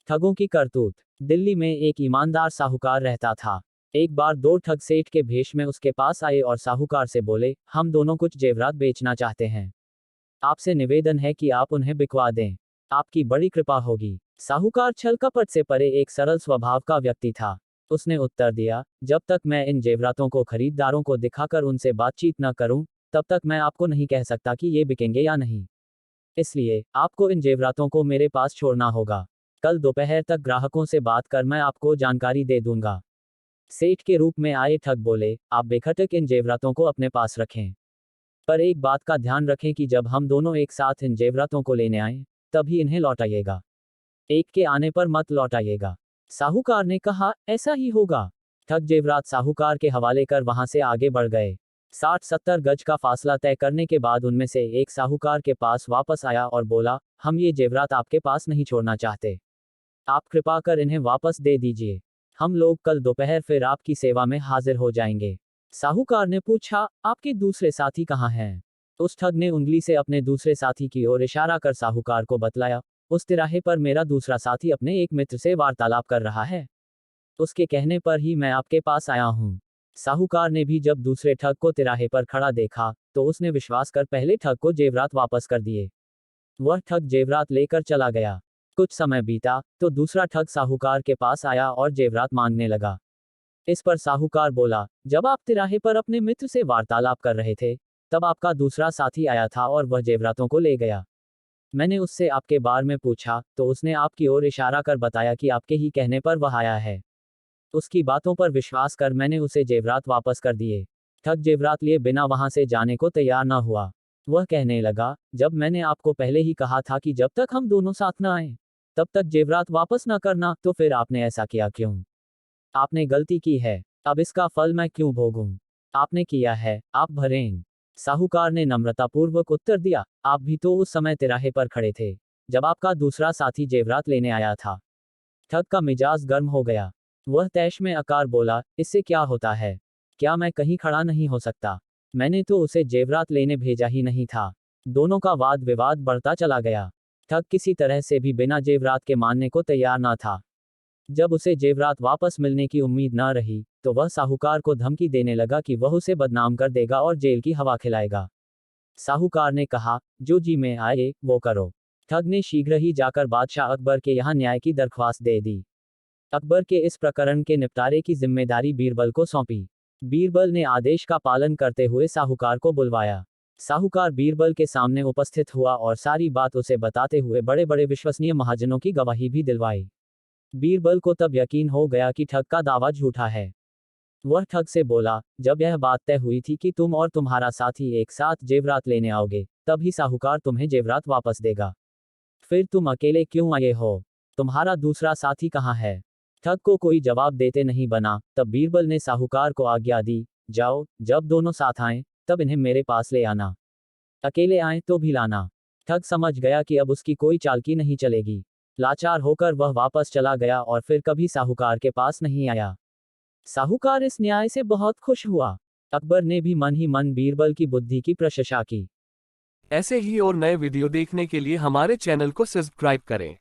ठगों की करतूत। दिल्ली में एक ईमानदार साहूकार रहता था। एक बार दो ठग सेठ के भेष में उसके पास आए और साहूकार से बोले, हम दोनों कुछ जेवरात बेचना चाहते हैं। आपसे निवेदन है कि आप उन्हें बिकवा दें। आपकी बड़ी कृपा होगी। साहूकार छल कपट से परे एक सरल स्वभाव का व्यक्ति था। उसने उत्तर दिया, जब तक मैं इन जेवरातों को खरीदारों को दिखाकर उनसे बातचीत न करूं, तब तक मैं आपको नहीं कह सकता कि ये बिकेंगे या नहीं। इसलिए आपको इन जेवरातों को मेरे पास छोड़ना होगा। कल दोपहर तक ग्राहकों से बात कर मैं आपको जानकारी दे दूंगा। सेठ के रूप में आए ठग बोले, आप बेखटक इन जेवरातों को अपने पास रखें। पर एक बात का ध्यान रखें कि जब हम दोनों एक साथ इन जेवरातों को लेने आए, तभी इन्हें लौटाइएगा। एक के आने पर मत लौटाइएगा। साहूकार ने कहा, ऐसा ही होगा। ठग जेवरात साहूकार के हवाले कर वहां से आगे बढ़ गए। 60-70 गज का फासला तय करने के बाद उनमें से एक साहूकार के पास वापस आया और बोला, हम ये जेवरात आपके पास नहीं छोड़ना चाहते। आप कृपा कर इन्हें वापस दे दीजिए। हम लोग कल दोपहर फिर आपकी सेवा में हाजिर हो जाएंगे। साहूकार ने पूछा, आपके दूसरे साथी कहाँ हैं? उस ठग ने उंगली से अपने दूसरे साथी की ओर इशारा कर साहूकार को बतलाया, उस तिराहे पर मेरा दूसरा साथी अपने एक मित्र से वार्तालाप कर रहा है। उसके कहने पर ही मैं आपके पास आया हूँ। साहूकार ने भी जब दूसरे ठग को तिराहे पर खड़ा देखा, तो उसने विश्वास कर पहले ठग को जेवरात वापस कर दिए। वह ठग जेवरात लेकर चला गया। कुछ समय बीता, तो दूसरा ठग साहूकार के पास आया और जेवरात मांगने लगा। इस पर साहूकार बोला, जब आप तिराहे पर अपने मित्र से वार्तालाप कर रहे थे, तब आपका दूसरा साथी आया था और वह जेवरातों को ले गया। मैंने उससे आपके बारे में पूछा, तो उसने आपकी ओर इशारा कर बताया कि आपके ही कहने पर वह आया है। उसकी बातों पर विश्वास कर मैंने उसे जेवरात वापस कर दिए। ठग जेवरात लिए बिना वहां से जाने को तैयार न हुआ। वह कहने लगा, जब मैंने आपको पहले ही कहा था कि जब तक हम दोनों साथ न आए, तब तक जेवरात वापस न करना, तो फिर आपने ऐसा किया क्यों? आपने गलती की है। अब इसका फल मैं क्यों भोगूं? आपने किया है, आप भरें। साहूकार ने नम्रतापूर्वक उत्तर दिया, आप भी तो उस समय तिराहे पर खड़े थे, जब आपका दूसरा साथी जेवरात लेने आया था। ठग का मिजाज गर्म हो गया। वह तैश में आकर बोला, इससे क्या होता है? क्या मैं कहीं खड़ा नहीं हो सकता? मैंने तो उसे जेवरात लेने भेजा ही नहीं था। दोनों का वाद विवाद बढ़ता चला गया। ठग किसी तरह से भी बिना जेवरात के मानने को तैयार न था। जब उसे जेवरात वापस मिलने की उम्मीद न रही, तो वह साहूकार को धमकी देने लगा कि वह उसे बदनाम कर देगा और जेल की हवा खिलाएगा। साहूकार ने कहा, जो जी में आए वो करो। ठग ने शीघ्र ही जाकर बादशाह अकबर के यहाँ न्याय की दरख्वास्त दे दी। अकबर के इस प्रकरण के निपटारे की जिम्मेदारी बीरबल को सौंपी। बीरबल ने आदेश का पालन करते हुए साहूकार को बुलवाया। साहूकार बीरबल के सामने उपस्थित हुआ और सारी बात उसे बताते हुए बड़े बड़े विश्वसनीय महाजनों की गवाही भी दिलवाई। बीरबल को तब यकीन हो गया कि ठग का दावा झूठा है। वह ठग से बोला, जब यह बात तय हुई थी कि तुम और तुम्हारा साथी एक साथ जेवरात लेने आओगे, तभी साहूकार तुम्हें जेवरात वापस देगा। फिर तुम अकेले क्यों आए हो? तुम्हारा दूसरा साथी कहाँ है? ठग को कोई जवाब देते नहीं बना। तब बीरबल ने साहूकार को आज्ञा दी, जाओ, जब दोनों साथ आए, तब इन्हें मेरे पास ले आना। अकेले आए तो भी लाना। ठग समझ गया कि अब उसकी कोई चालकी नहीं चलेगी। लाचार होकर वह वापस चला गया और फिर कभी साहूकार के पास नहीं आया। साहूकार इस न्याय से बहुत खुश हुआ। अकबर ने भी मन ही मन बीरबल की बुद्धि की प्रशंसा की। ऐसे ही और नए वीडियो देखने के लिए हमारे चैनल को सब्सक्राइब करें।